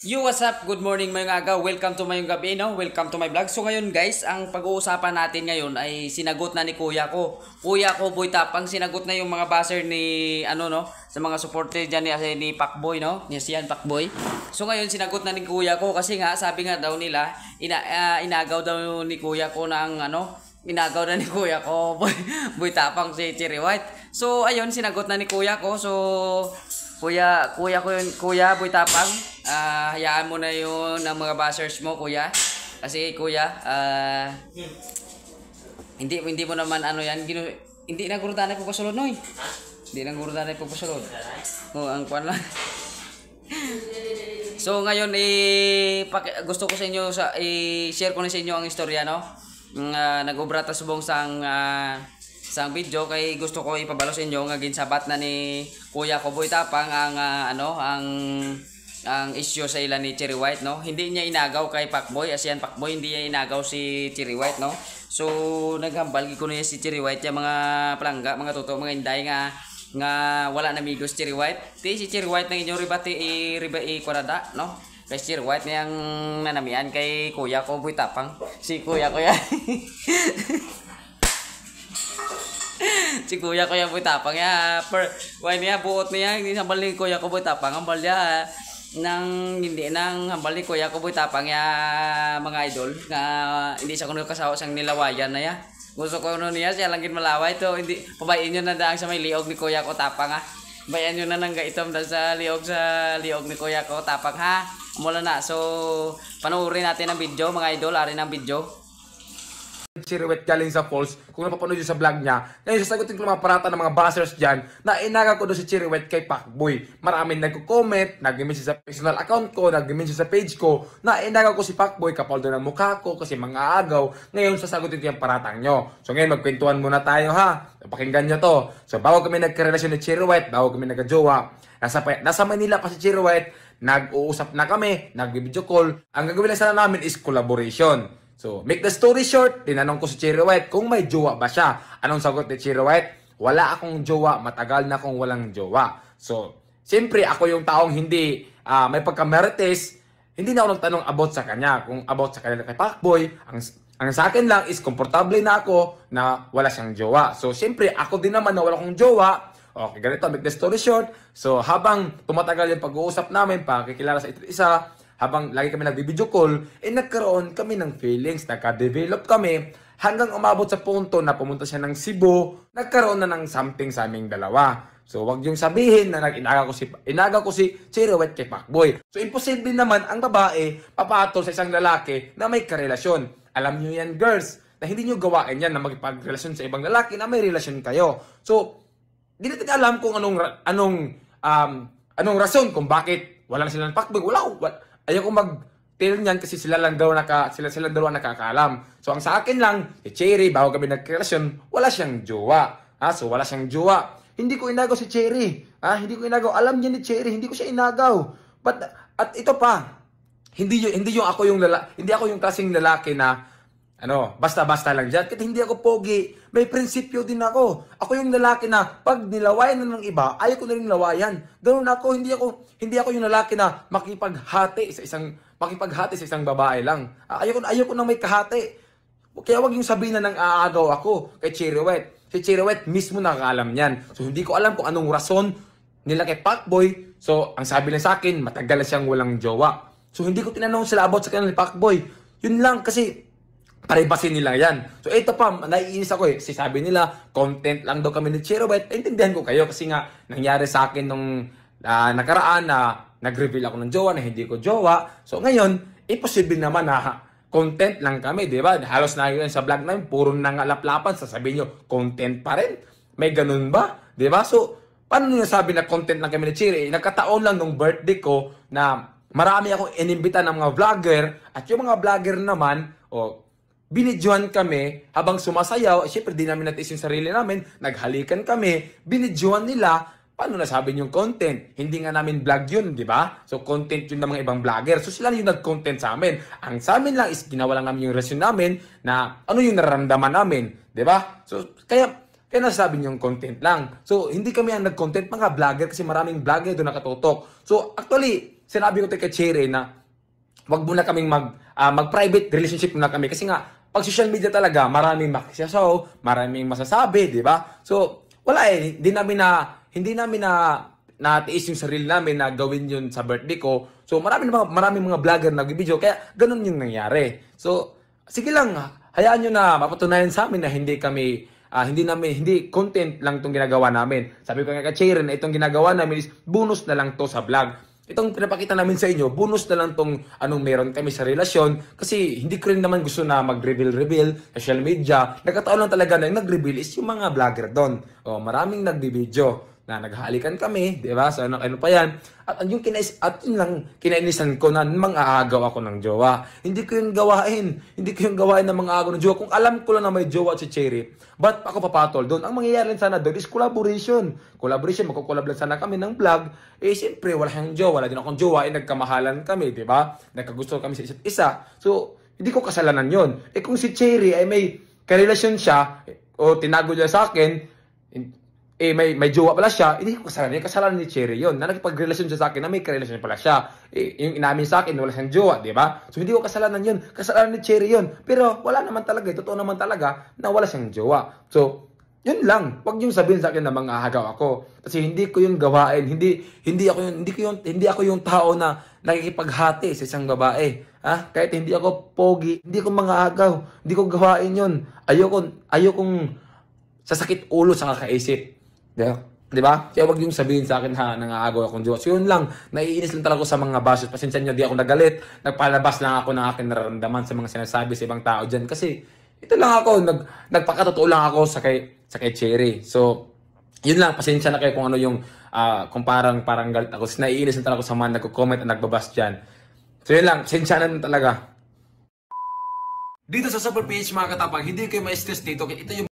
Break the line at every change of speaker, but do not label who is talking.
Yo, what's up? Good morning mayong aga. Welcome to mayong gabi, no? Welcome to my vlog. So ngayon guys, ang pag-uusapan natin ngayon ay sinagot na ni kuya ko. Kuya ko, Boy Tapang, sinagot na yung mga buzzer ni, no? Sa mga supporter dyan ni Pacboy, no? Yes, yan, Pacboy. So ngayon, sinagot na ni kuya ko kasi nga, sabi nga daw nila, inagaw daw ni kuya ko ng, inagaw na ni kuya ko, Boy Tapang, si Cherry White. So ayun, sinagot na ni kuya ko. So kuya ko yun, kuya, Boy Tapang. Hayaan mo na yun ang mga buzzers mo, kuya. Kasi kuya, hindi mo naman yan, hindi na gurutan na po kasulod, noy. Hindi na gurutan na po kasulod. Ang kwan lang. So ngayon, gusto ko sa inyo, i-share ko na sa inyo ang istorya, no? Nag-obra ta subong sang video kay gusto ko ipabalo sa inyo nga ginsabat na ni kuya ko Boy Tapang ang issue sa ilan ni Cherry White, no? Hindi niya inagaw kay Pacboy, ASEAN Pacboy, hindi niya inagaw si Cherry White, no? So naghambal ko niya si Cherry White yung mga palangga, mga totoo, mga inday nga wala na amigos Cherry White. Si Cherry White nang inyo ribati kwarada, no? Kay Cherry White niyang nanamian kay kuya ko Boy Tapang. Si kuya ko yan. Si kuya ko yung Boy Tapang ya why niya buot niya hindi hambal ni kuya ko Boy Tapang hambal niya hindi nang hambal ni kuya ko Boy Tapang ya mga idol nga hindi siya kuno kasawa sang nilawayan na ya gusto ko niya siya langit malaway to hindi pabayin niyo na daang sa may liog ni kuya ko Tapang ha bayan niyo na nang gaitom da sa liog ni kuya ko Tapang ha mula na so panoorin natin ang video mga idol ari ng video.
Cherry White galing sa Falls, kung napapanood nyo sa vlog niya, ngayon sasagutin ko ng mga parata ng mga buzzers dyan na inaga ko doon si Cherry White kay Pacboy. Maraming nagko-comment, nag-message sa personal account ko, nag-message sa page ko, na inaga ko si Pacboy kapal doon ang mukha ko kasi mga agaw. Ngayon sasagutin ko yung paratang nyo. So ngayon magkwentuhan muna tayo ha. Pakinggan nyo to. So bago kami nagkarelasyon ni Cherry White, bago kami nagka-jowa, nasa Manila pa si Cherry White, nag-uusap na kami, nag-video call. Ang gagawin lang sana namin is collaboration. So, make the story short, tinanong ko si Cherry White kung may jowa ba siya. Anong sagot ni Cherry White? Wala akong jowa, matagal na akong walang jowa. So, siyempre ako yung taong hindi may pagkamerites, hindi na ako nagtanong about sa kanya. Kung about sa kanya kay Pacboy, ang sa akin lang is komportable na ako na wala siyang jowa. So, siyempre ako din naman na wala akong jowa. Okay, ganito, make the story short. So, habang tumatagal yung pag-uusap namin, pakikilala sa isa't isa, habang lagi kami nag-video call, nagkaroon kami ng feelings, nagka-develop kami, hanggang umabot sa punto na pumunta siya ng Cebu, nagkaroon na ng something sa aming dalawa. So, wag yung sabihin na inaga ko si Cherry White kay Pacboy. So, imposible naman ang babae papatol sa isang lalaki na may karelasyon. Alam nyo yan, girls, na hindi nyo gawain yan na magpagrelasyon sa ibang lalaki na may relasyon kayo. So, di natin alam kung anong rason kung bakit wala na sila ng Pacboy. Ayaw ko mag-tell niyan kasi sila lang daw nakakaalam. So, ang sa akin lang, si Cherry, bago kami nagkarelasyon, wala siyang jowa. So, wala siyang jowa. Hindi ko inagaw si Cherry. Hindi ko inagaw. Alam niya ni Cherry, hindi ko siya inagaw. At ito pa, hindi ako yung klaseng lalaki na basta-basta lang dyan. Kasi hindi ako pogi. May prinsipyo din ako. Ako yung lalaki na pag nilawayan na ng iba, ayaw ko na rin lawayan. Ganoon ako, hindi ako yung lalaki na makipaghati sa isang babae lang. Ayaw ko na may kahati. Kaya wag yung sabihin na nang aagaw ako kay Cherry White. Si Cherry White mismo nakakaalam niyan. So hindi ko alam kung anong rason nila kay Pacboy. So ang sabi lang sa akin, matagal na siyang walang jowa. So hindi ko tinanong sila about sa kanila ni Pacboy. Yun lang kasi privacy nila yan. So ito pa, naiinis ako eh. Kasi sabi nila, content lang daw kami ni Cherry White. Intindihan ko kayo kasi nga nangyari sa akin nung nakaraan na nag-reveal ako ng jowa na hindi ko jowa. So ngayon, imposible naman na content lang kami, di ba? Halos na yun sa vlog namin, puro nangalaplapan. Sasabihin nyo, content pa rin. May ganun ba? Di ba? So, paano nyo nasabi na content lang kami ni Cherry? Nagkataon lang nung birthday ko na marami akong inimbita ng mga vlogger at yung mga vlogger naman, binidyohan kami habang sumasayaw. Siyempre, di namin natis yung sarili namin. Naghalikan kami. Binidyohan nila. Paano nasabi yung content? Hindi nga namin vlog yun, di ba? So, content yun ng mga ibang vlogger. So, sila yung nag-content sa amin. Ang sa amin lang is ginawa lang namin yung reason namin na ano yung nararamdaman namin. Di ba? So, kaya nasabi yung content lang. So, hindi kami ang nag-content, mga vlogger, kasi maraming vlogger doon nakatutok. So, actually, sinabi ko kay Cherry na wag muna kaming mag-private relationship muna kami. Kasi nga, pag social media talaga, maraming makisasaw, maraming masasabi, di ba? So, wala eh. Hindi namin natiis yung sarili namin na gawin yun sa birthday ko. So, maraming mga vlogger nagbibideo. Kaya, ganun yung nangyari. So, sige lang, hayaan nyo na mapatunayan sa amin na hindi content lang itong ginagawa namin. Sabi ko nga kay Cherry na itong ginagawa namin is bonus na lang to sa vlog. Itong pinapakita namin sa inyo, bonus na lang tong anong meron kami sa relasyon. Kasi hindi ko rin naman gusto na mag-reveal social media. Nagkataon lang talaga na yung nag-reveal is yung mga vlogger doon. O, maraming nagbibideo na naghahalikan kami, di ba? So, ano pa yan? At yun lang, kinainisan ko na mang-aagaw ako ng jowa. Hindi ko yung gawain. Hindi ko yung gawain ng mga agaw ng jowa. Kung alam ko lang na may jowa si Cherry, ba't ako papatol doon? Ang mangyayari sana doon is collaboration. Magkukulab lang sana kami ng vlog. Eh, siyempre, wala siyang jowa. Wala din akong jowa. Eh, nagkamahalan kami, di ba? Nagkagusto kami sa isa't isa. So, hindi ko kasalanan yon. Eh, kung si Cherry ay may karelasyon siya, o tinago niya sa akin, may jowa pala siya, hindi ko kasalanan. Yung kasalanan ni Cherry yun. Na nakipag-relasyon siya sa akin na may karelasyon pala siya. Yung inamin sa akin, wala siyang jowa, di ba? So, hindi ko kasalanan yun. Kasalanan ni Cherry yun. Pero, wala naman talaga. Totoo naman talaga na wala siyang jowa. So, yun lang. Huwag niyong sabihin sa akin na manghahagaw ako. Kasi hindi ko yung gawain. Hindi ako yung tao na nakikipaghati sa isang babae. Kahit hindi ako pogi, hindi ko manghahagaw. Hindi ko gawain yun. Ayokong sasakit ulo sa kakaisip. Di ba? Kaya wag yung sabihin sa akin nangaagaw akong jowa. So yun lang, naiinis lang talaga ako sa mga bashers. Pasensya nyo, di ako nagalit. Nagpalabas lang ako ng aking nararamdaman sa mga sinasabi sa ibang tao dyan. Kasi ito lang ako, nagpakatotoo lang ako sa kay Cherry. So, yun lang, pasensya na kayo kung ano yung, kung parang galit ako. Naiinis lang talaga ako sa mga nagko-comment at nagbabas dyan. So yun lang, pasensya na talaga. Dito sa Super PH mga katapang, hindi kayo ma-stress dito. Ito yung